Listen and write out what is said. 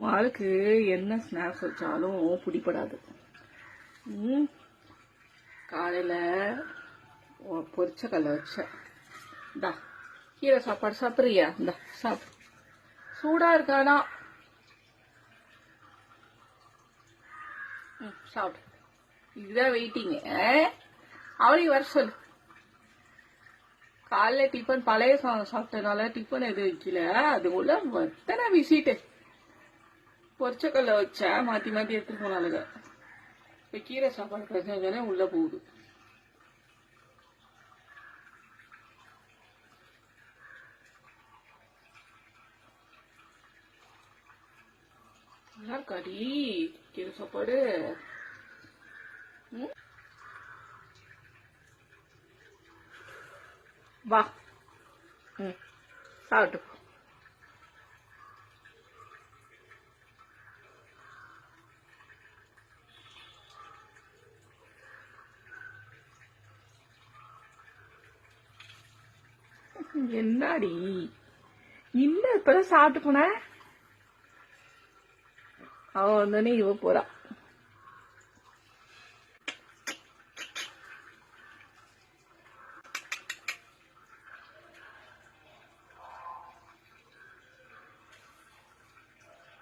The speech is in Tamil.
ஆளுக்கு என்ன ஸ்நாக்ஸ் வச்சாலும் பிடிப்படாது. காலையில் பொரிச்ச கடலை வச்சேன். இந்தா கீரை சாப்பாடு சாப்பிட்றியா? இந்தா சாப்பிடு, சூடாக இருக்கானா? சாப்பிடு. இதுதான் வெயிட்டிங்க. அவளையும் வர சொல்லு. காலைல டிஃபன் பழைய சாதம் சாப்பிட்டனால டிஃபன் எதுவும் வைக்கல. அது உள்ள எத்தனை விசிட்டு. பொரிச்சக்கல்ல வச்சா மாற்றி மாற்றி எடுத்துட்டு போனாலுங்க. இப்போ கீரை சாப்பாடு பிரச்சனை உள்ள போகுது. நல்லா இருக்காடி கீரை சாப்பாடு. வா, சாப்பிட்டு. என்னடி இல்ல இப்பதான் சாப்பிட்டு போன. அவன் வந்தோடனே இவ போறா.